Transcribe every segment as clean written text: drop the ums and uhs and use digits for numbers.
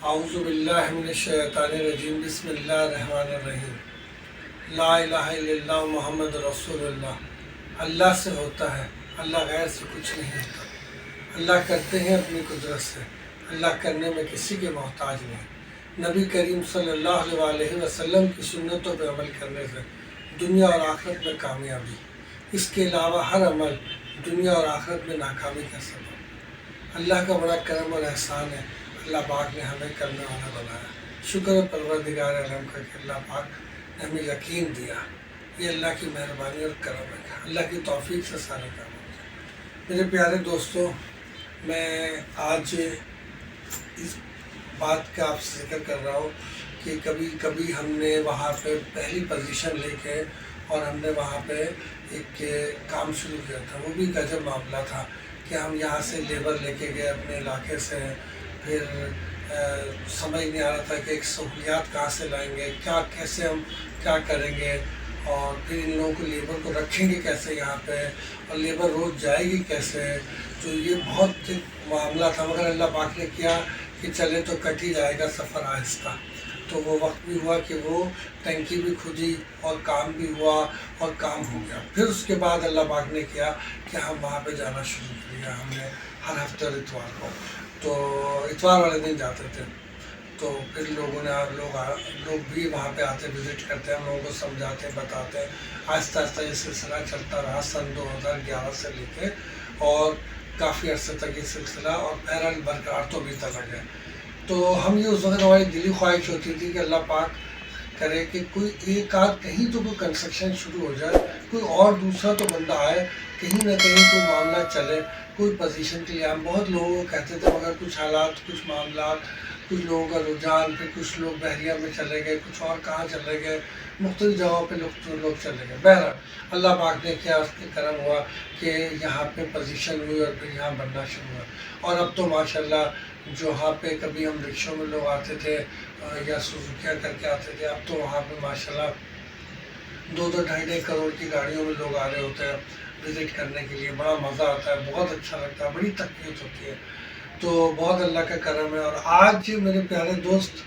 اعوذ باللہ من الشیطان الرجیم بسم اللہ الرحمن الرحیم لا الہ الا اللہ محمد رسول اللہ۔ اللہ سے ہوتا ہے، اللہ غیر سے کچھ نہیں ہوتا۔ اللہ کرتے ہیں اپنی قدرت سے، اللہ کرنے میں کسی کے محتاج نہیں۔ نبی کریم صلی اللہ علیہ وسلم کی سنتوں پہ عمل کرنے سے دنیا اور آخرت میں کامیابی، اس کے علاوہ ہر عمل دنیا اور آخرت میں ناکامی کا سبب۔ اللہ کا بڑا کرم اور احسان ہے، اللہ پاک نے ہمیں کرنے والا بنایا۔ شکر ہے پروردگار عالم کا کہ اللہ پاک نے ہمیں یقین دیا۔ یہ اللہ کی مہربانی اور کرم ہے، اللہ کی توفیق سے سارے کام ہوتے ہیں۔ میرے پیارے دوستوں، میں آج اس بات کا آپ سے ذکر کر رہا ہوں کہ کبھی کبھی ہم نے وہاں پہ پہلی پوزیشن لے کے اور ہم نے وہاں پہ ایک کام شروع کیا تھا۔ وہ بھی گجب معاملہ تھا کہ ہم یہاں سے لیبر لے کے گئے اپنے علاقے سے، پھر سمجھ نہیں آ رہا تھا کہ ایک سہولیات کہاں سے لائیں گے، کیسے ہم کیا کریں گے، اور پھر ان لوگوں کو لیبر کو رکھیں گے کیسے یہاں پہ، اور لیبر روز جائے گی کیسے۔ تو یہ بہت معاملہ تھا، مگر اللہ پاک نے کیا کہ چلے تو کٹ ہی جائے گا سفر آہستہ۔ تو وہ وقت بھی ہوا کہ وہ ٹنکی بھی کھدی اور کام بھی ہوا اور کام ہو گیا۔ پھر اس کے بعد اللہ پاک نے کیا کہ ہم وہاں پہ جانا شروع کیا۔ ہم نے ہر ہفتے اور اتوار کو، تو اتوار والے دن جاتے تھے۔ تو پھر لوگ بھی وہاں پہ آتے، وزٹ کرتے ہیں، ہم لوگوں کو سمجھاتے بتاتے ہیں۔ آہستہ آہستہ یہ سلسلہ چلتا رہا سن 2011 سے لے کے، اور کافی عرصے تک یہ سلسلہ اور بہرحال برقرار تو بھی تک ہے۔ تو ہم یہ اس وقت ہماری دلی خواہش ہوتی تھی کہ اللہ پاک کرے کہ کوئی ایک آدھ کہیں تو کوئی کنسٹرکشن شروع ہو جائے، کوئی اور دوسرا تو بندہ آئے، کہیں نہ کہیں کوئی معاملہ چلے، کوئی پوزیشن کے لیے۔ ہم بہت لوگوں کو کہتے تھے، مگر کچھ حالات، کچھ معاملات، کچھ لوگوں کا رجحان، پھر کچھ لوگ بحریہ میں چلے گئے، کچھ اور کہاں چلے گئے، مختلف جگہوں پہ لوگ چلے گئے۔ بہرحال اللہ پاک نے کیا، اس کے کرم ہوا کہ یہاں پہ پوزیشن ہوئی اور پھر یہاں بننا شروع ہوا۔ اور اب تو ماشاءاللہ جہاں پہ کبھی ہم رکشوں میں لوگ آتے تھے یا سوزوکیاں کر کے آتے تھے، اب تو وہاں پہ ماشاءاللہ 2-2 کروڑ کی گاڑیوں میں لوگ آ رہے ہوتے ہیں وزٹ کرنے کے لیے۔ بڑا مزہ آتا ہے، بہت اچھا لگتا ہے، بڑی تکلیف ہوتی ہے۔ تو بہت اللہ کا کرم ہے۔ اور آج میرے پیارے دوست،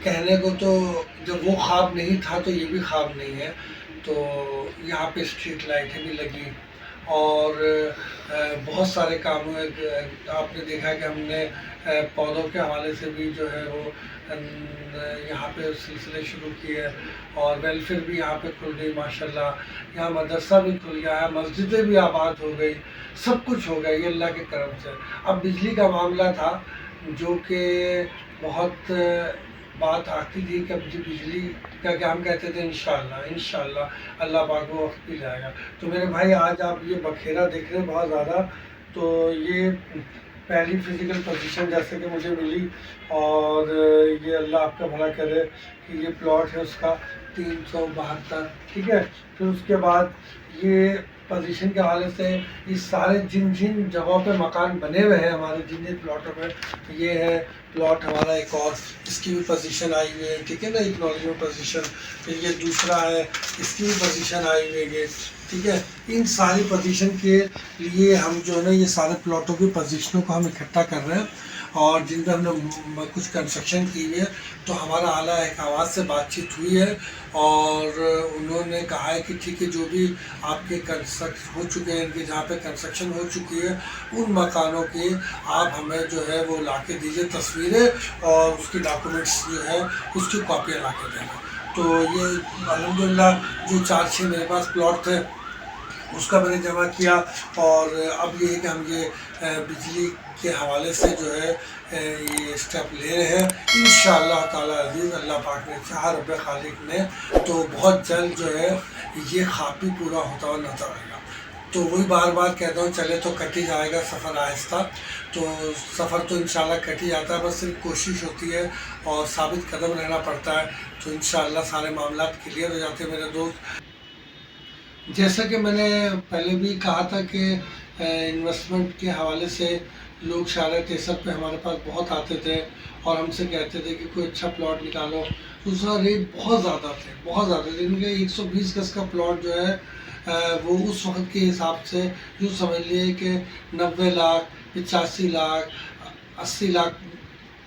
کہنے کو تو جب وہ خواب نہیں تھا تو یہ بھی خواب نہیں ہے۔ تو یہاں پہ اسٹریٹ لائٹیں بھی لگی اور بہت سارے کام ہوئے۔ آپ نے دیکھا کہ ہم نے پودوں کے حوالے سے بھی جو ہے وہ یہاں پہ سلسلے شروع کیے، اور ویلفیئر بھی یہاں پہ کھل گئی ماشاءاللہ۔ یہاں مدرسہ بھی کھل گیا ہے، مسجدیں بھی آباد ہو گئی، سب کچھ ہو گیا، یہ اللہ کے کرم سے۔ اب بجلی کا معاملہ تھا جو کہ بہت بات آتی تھی کہ اب بجلی کا کہ ہم کہتے تھے انشاءاللہ اللہ پاک وہ وقت بھی لائے گا۔ تو میرے بھائی، آج آپ یہ بکھیرا دیکھ رہے ہیں بہت زیادہ، تو یہ پہلی فزیکل پوزیشن جیسے کہ مجھے ملی، اور یہ اللہ آپ کا بھلا کرے کہ یہ پلاٹ ہے اس کا 372، ٹھیک ہے۔ پھر اس کے بعد یہ پوزیشن کے حوالے سے یہ سارے جن جگہوں پہ مکان بنے ہوئے ہیں ہمارے جن پلاٹوں پہ، یہ ہے پلاٹ ہمارا ایک اور، اس کی بھی پوزیشن آئی ہوئی ہے، ٹھیک ہے نا، اکنالجمنٹ پوزیشن۔ پھر یہ دوسرا ہے، اس کی بھی پوزیشن آئی ہوئی ہے، ٹھیک ہے۔ ان ساری پوزیشن کے لیے ہم جو ہے نا یہ سارے پلاٹوں کی پوزیشنوں کو ہم اکٹھا کر رہے ہیں، اور جن پہ ہم نے کچھ کنسٹرکشن کی ہوئی ہے۔ تو ہمارا اعلیٰ احکامات سے بات چیت ہوئی ہے، اور انہوں نے کہا ہے کہ ٹھیک ہے، جو بھی آپ کے کنسٹرکٹ ہو چکے ہیں، ان کے جہاں پہ کنسٹرکشن ہو چکی ہے، ان مکانوں کی آپ ہمیں جو ہے وہ لا کے دیجیے تصویریں، اور اس کی ڈاکومنٹس جو ہے اس کی کاپیاں لا کے دیں گے۔ تو یہ الحمدللہ جو 4-6 میرے پاس پلاٹ تھے اس کا میں نے جمع کیا، اور اب یہ ہے کہ ہم یہ بجلی کے حوالے سے جو ہے یہ اسٹیپ لے رہے ہیں انشاءاللہ تعالی عزیز۔ اللہ پاک نے چاہا، رب خالق نے، تو بہت جلد جو ہے یہ خواب بھی پورا ہوتا ہوا نظر آئے گا۔ تو وہی بار بار کہتا ہوں، چلے تو کٹ ہی جائے گا سفر آہستہ۔ تو سفر تو انشاءاللہ کٹ ہی جاتا ہے، بس صرف کوشش ہوتی ہے اور ثابت قدم رہنا پڑتا ہے، تو انشاءاللہ سارے معاملات کلیئر ہو جاتے ہیں میرے دوست۔ جیسا کہ میں نے پہلے بھی کہا تھا کہ انویسٹمنٹ کے حوالے سے لوگ شارع 63 پہ ہمارے پاس بہت آتے تھے اور ہم سے کہتے تھے کہ کوئی اچھا پلاٹ نکالو۔ اس کا ریٹ بہت زیادہ تھے، بہت زیادہ تھے، ان کے 120 گز کا پلاٹ جو ہے وہ اس وقت کے حساب سے یوں سمجھ لیے کہ 90 لاکھ، 85 لاکھ، 80 لاکھ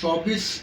24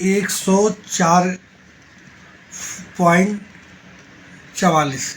104.44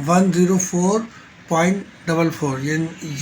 104.44,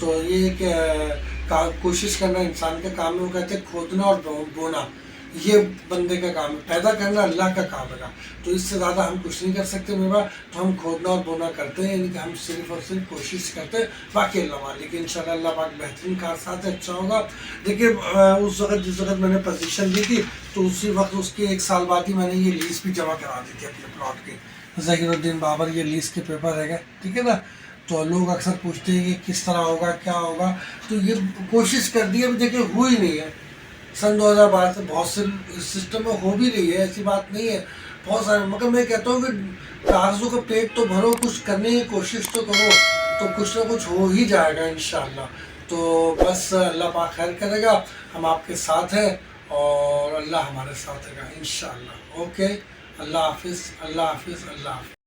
تو یہ ایک کوشش کرنا انسان کا کام ہے. وہ کہتے ہیں کھودنا اور بونا یہ بندے کا کام ہے, پیدا کرنا اللہ کا کام ہے. تو اس سے زیادہ ہم کچھ نہیں کر سکتے میرا. تو ہم کھودنا اور بونا کرتے ہیں, یعنی کہ ہم صرف اور صرف کوشش کرتے ہیں, باقی اللہ مالک. انشاءاللہ اللہ پاک بہترین کار ساتھ اچھا ہوگا. دیکھیے اس وقت جس وقت میں نے پوزیشن دی تھی تو اسی وقت اس کے 1 سال بعد ہی میں نے یہ لیز بھی جمع کرا دی تھی اپنے پلاٹ کی. ظہیر الدین بابر یہ لیز کے پیپر ہے گا, ٹھیک ہے نا. تو لوگ اکثر پوچھتے ہیں کہ کس طرح ہوگا, کیا ہوگا. تو یہ کوشش کر دی, ابھی دیکھیں ہوئی نہیں ہے. سن 2012 سے بہت سے سسٹم میں ہو بھی رہی ہے, ایسی بات نہیں ہے, بہت سارے. مگر میں کہتا ہوں کہ کاغذوں کا پیٹ تو بھرو, کچھ کرنے کی کوشش تو کرو, تو کچھ نہ کچھ ہو ہی جائے گا انشاءاللہ. تو بس اللہ پاک خیر کرے گا, ہم آپ کے ساتھ ہیں اور اللہ ہمارے ساتھ ہے گا انشاءاللہ. اوکے, اللہ حافظ, اللہ حافظ, اللہ حافظ.